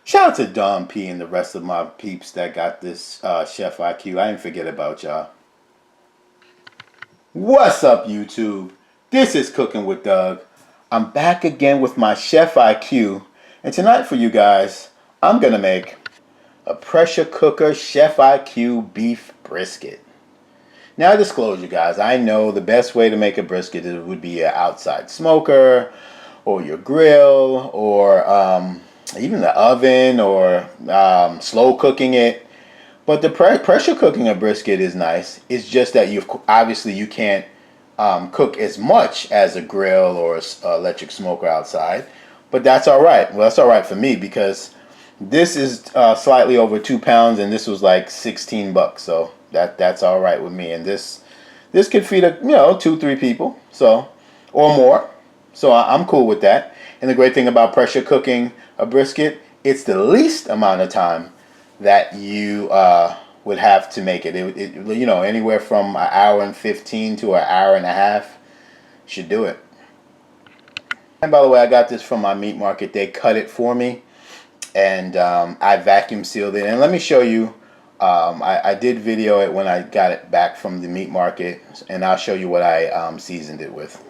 Shout out to Don P and the rest of my peeps that got this Chef IQ. I didn't forget about y'all. What's up, YouTube? This is Cooking with Doug. I'm back again with my Chef IQ. And tonight for you guys, I'm going to make a pressure cooker Chef IQ beef brisket. Now, disclosure, guys, I know the best way to make a brisket would be an outside smoker or your grill or even the oven or slow cooking it. But the pressure cooking a brisket is nice. It's just that you can't cook as much as a grill or an electric smoker outside. But that's all right. Well, that's all right for me because this is slightly over 2 pounds and this was like 16 bucks. So that's all right with me. And this could feed 2-3 people, so, or more. So I'm cool with that. And the great thing about pressure cooking a brisket, it's the least amount of time that you would have to make it. Anywhere from an hour and 15 to an hour and a half should do it. And by the way, I got this from my meat market. They cut it for me, and I vacuum sealed it. And let me show you. I did video it when I got it back from the meat market, and I'll show you what I seasoned it with.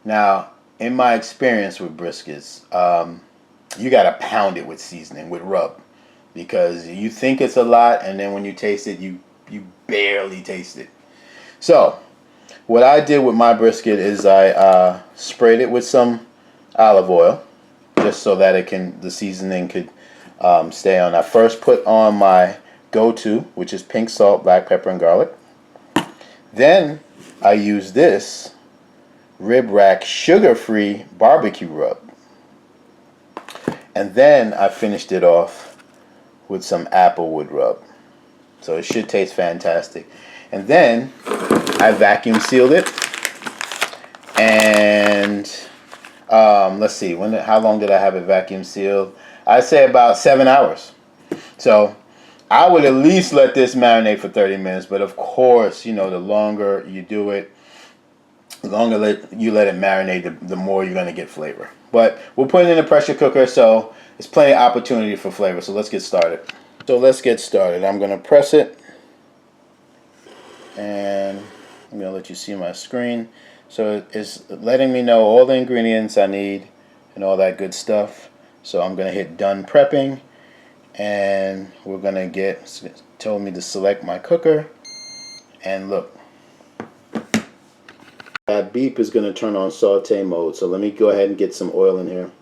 Now, in my experience with briskets, you got to pound it with seasoning, with rub, because you think it's a lot, and then when you taste it, you barely taste it. So, what I did with my brisket is I sprayed it with some olive oil, just so that the seasoning could stay on. I first put on my go-to, which is pink salt, black pepper, and garlic. Then I use this Rib Rack sugar-free barbecue rub. And then I finished it off with some AppleWood rub. So it should taste fantastic. And then I vacuum sealed it. And let's see, how long did I have it vacuum sealed? I'd say about 7 hours. So I would at least let this marinate for 30 minutes. But of course, the longer you do it, the longer you let it marinate, the more you're going to get flavor. But we'll put it in a pressure cooker, so there's plenty of opportunity for flavor. So let's get started. I'm going to press it, and I'm going to let you see my screen. So it's letting me know all the ingredients I need and all that good stuff. So I'm going to hit done prepping, and we're going to told me to select my cooker, and look. That beep is going to turn on saute mode, so let me go ahead and get some oil in here.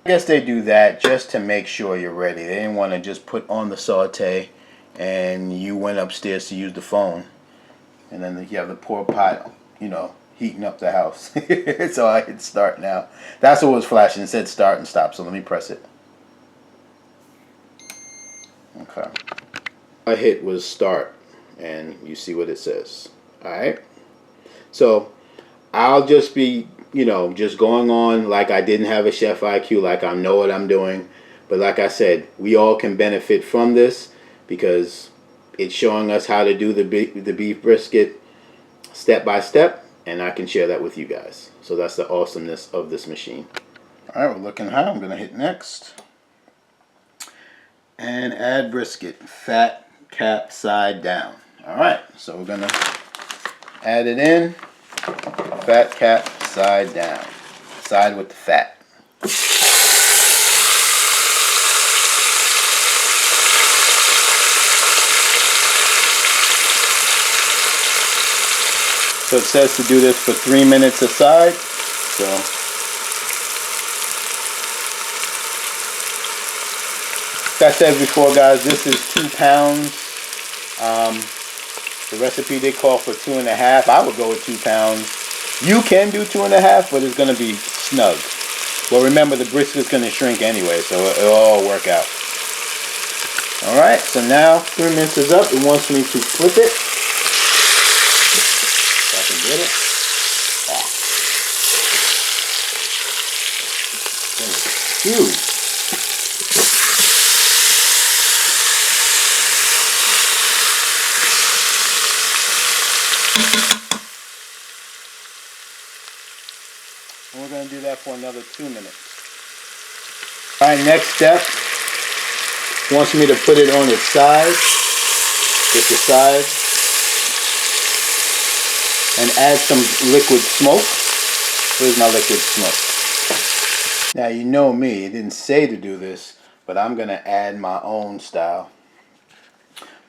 I guess they do that just to make sure you're ready. They didn't want to just put on the saute and you went upstairs to use the phone, and then you have the poor pot, heating up the house. So I hit start now. That's what was flashing. It said start and stop, so let me press it. Okay. I hit was start, and you see what it says. Alright. So I'll just be, just going on like I didn't have a Chef IQ, like I know what I'm doing. But like I said, we all can benefit from this because it's showing us how to do the beef brisket step by step, and I can share that with you guys. So that's the awesomeness of this machine. All right, we're looking hot. I'm going to hit next. And add brisket, fat cap side down. All right, so we're going to add it in, fat cap side down, side with the fat. So it says to do this for 3 minutes aside. So like I said before, guys, this is 2 pounds. The recipe did call for 2.5. I would go with 2 pounds. You can do 2.5, but it's going to be snug. Well, remember, the brisket is going to shrink anyway, so it'll all work out. Alright, so now 3 minutes is up. It wants me to flip it. If I can get it. Oh. Huge. going to do that for another 2 minutes. All right, next step. Wants me to put it on its side. Get the side. And add some liquid smoke. Where's my liquid smoke? Now you know me, it didn't say to do this, but I'm going to add my own style.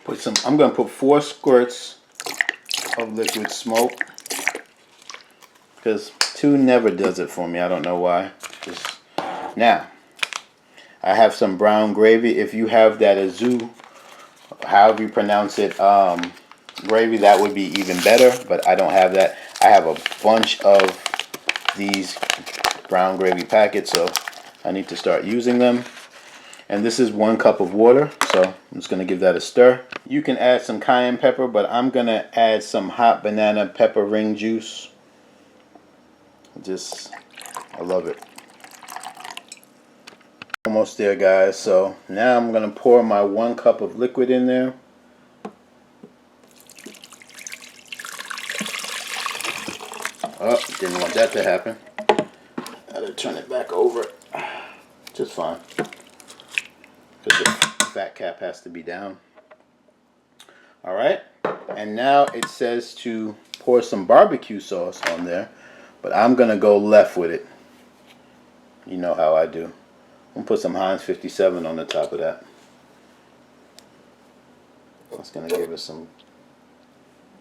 I'm going to put 4 squirts of liquid smoke. Because 2 never does it for me. I don't know why. Now, I have some brown gravy. If you have that azou, however you pronounce it, gravy, that would be even better. But I don't have that. I have a bunch of these brown gravy packets, so I need to start using them. And this is 1 cup of water, so I'm just going to give that a stir. You can add some cayenne pepper, but I'm going to add some hot banana pepper ring juice. I love it. Almost there, guys. So now I'm going to pour my 1 cup of liquid in there. Oh, didn't want that to happen. I had to turn it back over. Just fine. Because the fat cap has to be down. Alright. And now it says to pour some barbecue sauce on there. But I'm going to go left with it. You know how I do. I'm going to put some Heinz 57 on the top of that. That's going to give us some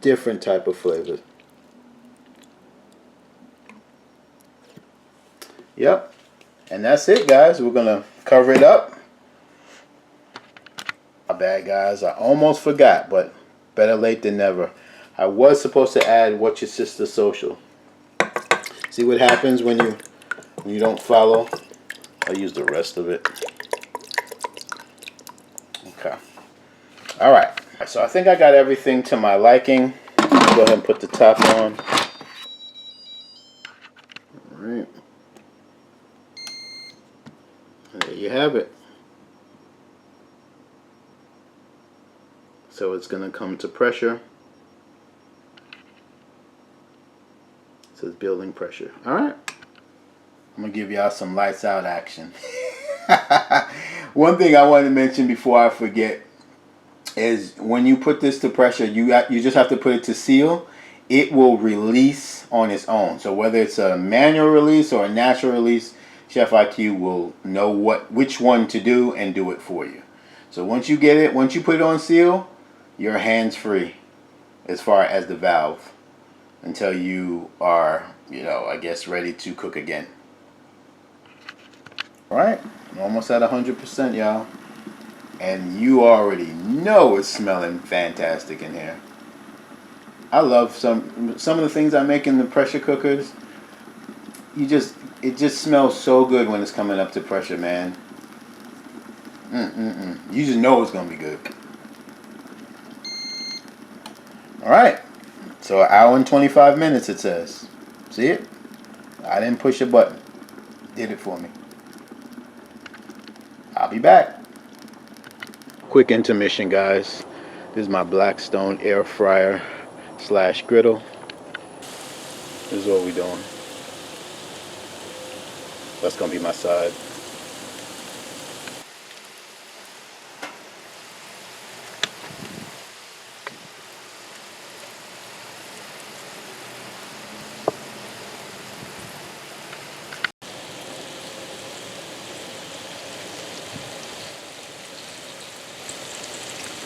different type of flavor. Yep. And that's it, guys. We're going to cover it up. My bad, guys. I almost forgot, but better late than never. I was supposed to add What's Your Sister Social. See what happens when you don't follow? I'll use the rest of it. Okay. Alright. So I think I got everything to my liking. Go ahead and put the top on. Alright. There you have it. So it's going to come to pressure. It says building pressure. Alright. I'm going to give y'all some lights out action. One thing I wanted to mention before I forget is when you put this to pressure, you just have to put it to seal. It will release on its own. So whether it's a manual release or a natural release, Chef IQ will know which one to do and do it for you. So once you put it on seal, you're hands free as far as the valve until you are, I guess, ready to cook again. Alright, I'm almost at 100%, y'all. And you already know it's smelling fantastic in here. I love some of the things I make in the pressure cookers. It just smells so good when it's coming up to pressure, man. You just know it's gonna be good. Alright, so 1 hour and 25 minutes it says. See it? I didn't push a button. Did it for me. I'll be back. Quick intermission, guys. This is my Blackstone air fryer / griddle. This is what we're doing. That's gonna be my side.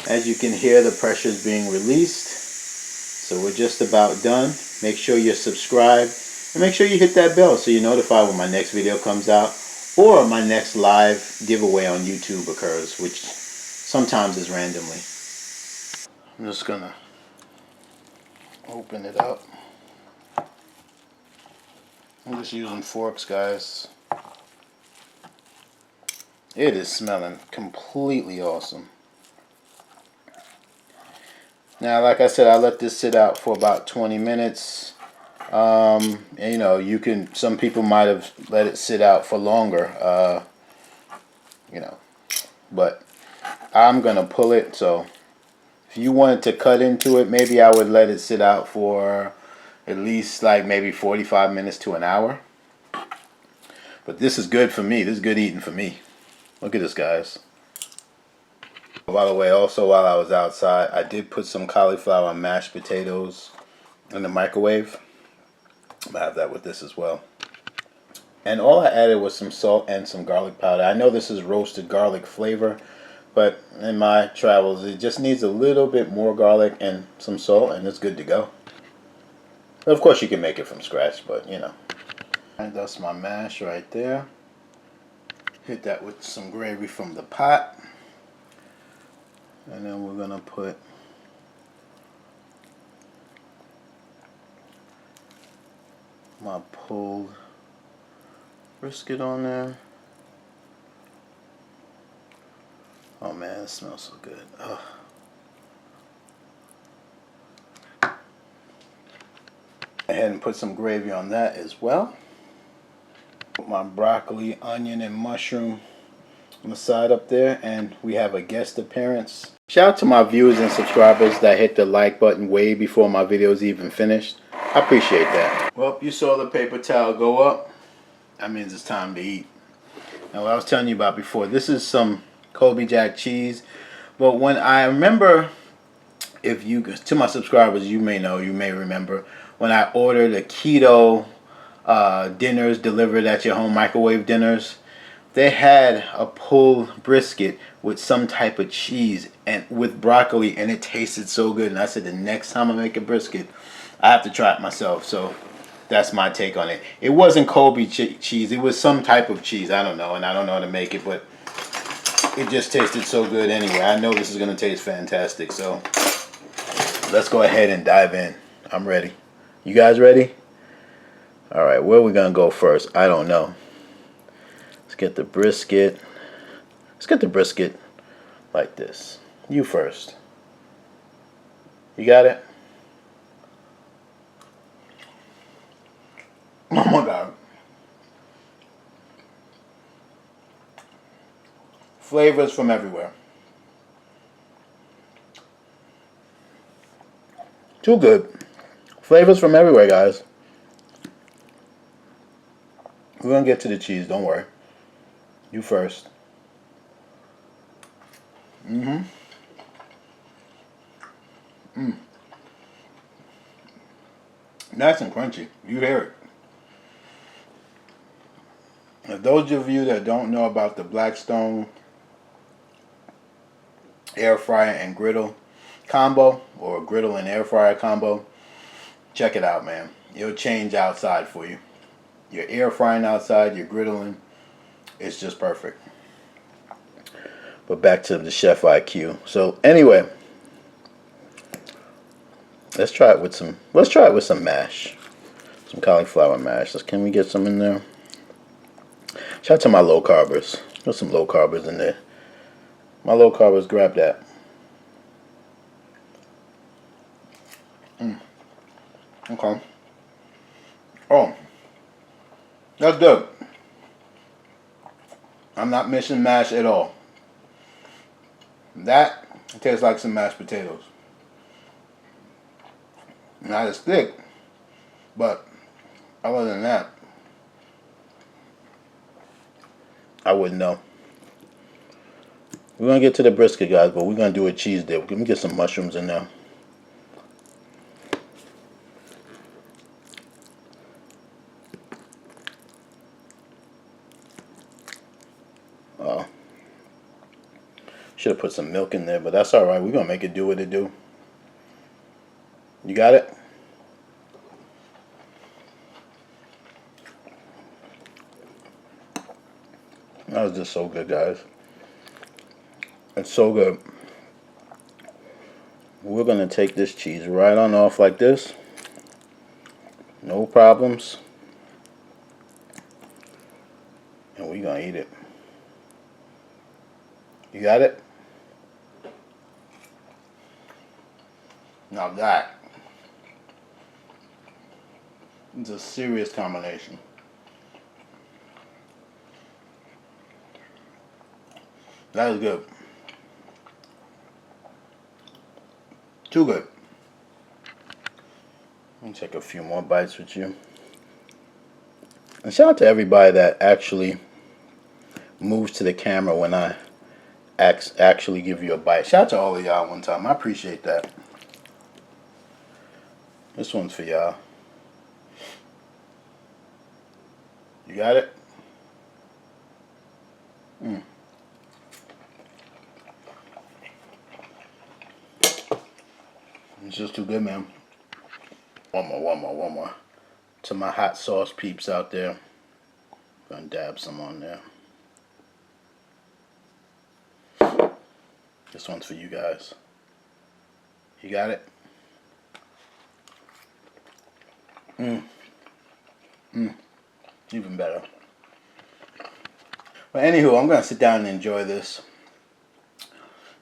As you can hear, the pressure is being released. So we're just about done. Make sure you're subscribed and make sure you hit that bell so you're notified when my next video comes out or my next live giveaway on YouTube occurs, which sometimes is randomly. I'm just gonna open it up. I'm just using forks, guys. It is smelling completely awesome. Now, like I said, I let this sit out for about 20 minutes. And, some people might have let it sit out for longer. But I'm gonna pull it. So if you wanted to cut into it, maybe I would let it sit out for at least like maybe 45 minutes to an hour. But this is good for me. This is good eating for me. Look at this, guys. By the way, also while I was outside, I did put some cauliflower and mashed potatoes in the microwave. I'm gonna have that with this as well. And all I added was some salt and some garlic powder. I know this is roasted garlic flavor, but in my travels, it just needs a little bit more garlic and some salt, and it's good to go. Of course, you can make it from scratch, but you know. And that's my mash right there. Hit that with some gravy from the pot. And then we're gonna put my pulled brisket on there. Oh man, it smells so good. Ugh. Ahead and put some gravy on that as well. Put my broccoli, onion, and mushroom on the side up there, and we have a guest appearance. Shout out to my viewers and subscribers that hit the like button way before my videos even finished. I appreciate that. Well, you saw the paper towel go up. That means it's time to eat. Now, what I was telling you about before, this is some Colby Jack cheese. But when I remember, if you, to my subscribers, you may know, you may remember, when I ordered a keto dinners delivered at your home, microwave dinners, they had a pulled brisket with some type of cheese and with broccoli, and it tasted so good. And I said, the next time I make a brisket, I have to try it myself. So that's my take on it. It wasn't Colby cheese. It was some type of cheese. I don't know, and I don't know how to make it, but it just tasted so good anyway. I know this is going to taste fantastic. So let's go ahead and dive in. I'm ready. You guys ready? All right, where are we going to go first? I don't know. Let's get the brisket. Let's get the brisket like this. You first. You got it? Oh my God. Flavors from everywhere. Too good. Flavors from everywhere, guys. We're going to get to the cheese, don't worry. You first. Nice and crunchy. You hear it. Now, those of you that don't know about the Blackstone air fryer and griddle combo, or griddle and air fryer combo, check it out, man. It'll change outside for you. You're air frying outside, you're griddling. It's just perfect. But back to the chef IQ. So anyway, let's try it with some mash. Some cauliflower mash. Can we get some in there? Shout out to my low carbers. There's some low carbers in there. My low carbers, grab that. Okay. Oh, that's good. I'm not missing mash at all. That tastes like some mashed potatoes. Not as thick, but other than that, I wouldn't know. We're going to get to the brisket, guys, but we're going to do a cheese dip. Let me get some mushrooms in there. Oh. Should have put some milk in there, but that's alright. We're going to make it do what it do. You got it? That was just so good, guys. It's so good. We're going to take this cheese right on off like this. No problems. And we're going to eat it. You got it? Now that is a serious combination. That is good. Too good. Let me take a few more bites with you. And shout out to everybody that actually moves to the camera when I actually give you a bite. Shout out to all of y'all one time. I appreciate that. This one's for y'all. You got it? It's just too good, man. One more. To my hot sauce peeps out there. Gonna dab some on there. This one's for you guys. You got it? Even better. But anywho, I'm gonna sit down and enjoy this.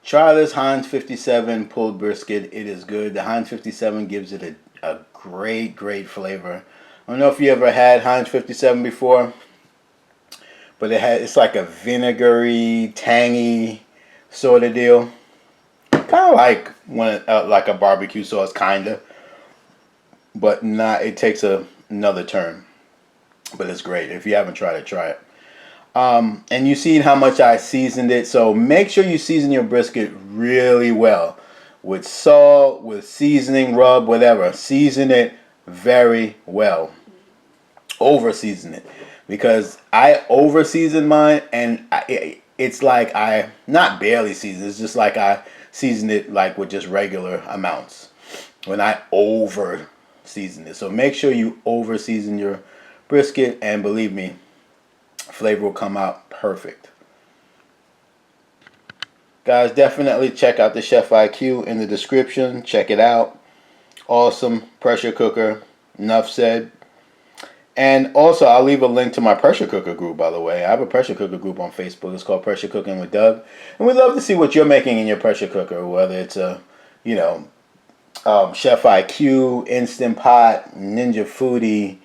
Try this Heinz 57 pulled brisket. It is good. The Heinz 57 gives it a great flavor. I don't know if you ever had Heinz 57 before, but it's like a vinegary, tangy sort of deal. Kind of like like a barbecue sauce, kinda, but not. It takes another turn, but it's great. If you haven't tried it, try it. And you seen how much I seasoned it, so make sure you season your brisket really well with salt, with seasoning, rub, whatever. Season it very well. Over season it, because I over season mine, and it's like I not barely season. It's just like I season it like with just regular amounts when I over season it. So make sure you over season your brisket, and believe me, flavor will come out perfect. Guys, definitely check out the Chef IQ in the description. Check it out. Awesome pressure cooker. Enough said. And also, I'll leave a link to my pressure cooker group, by the way. I have a pressure cooker group on Facebook. It's called Pressure Cooking with Doug. And we'd love to see what you're making in your pressure cooker, whether it's a, Chef IQ, Instant Pot, Ninja Foodie,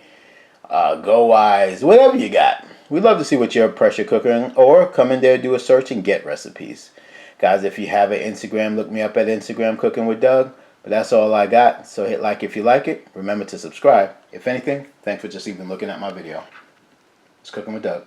Go Eyes, whatever you got. We'd love to see what you're pressure cooking, or come in there, do a search, and get recipes. Guys, if you have an Instagram, look me up at Instagram Cooking with Doug. But that's all I got. So hit like if you like it. Remember to subscribe. If anything, thanks for just even looking at my video. It's Cooking with Doug.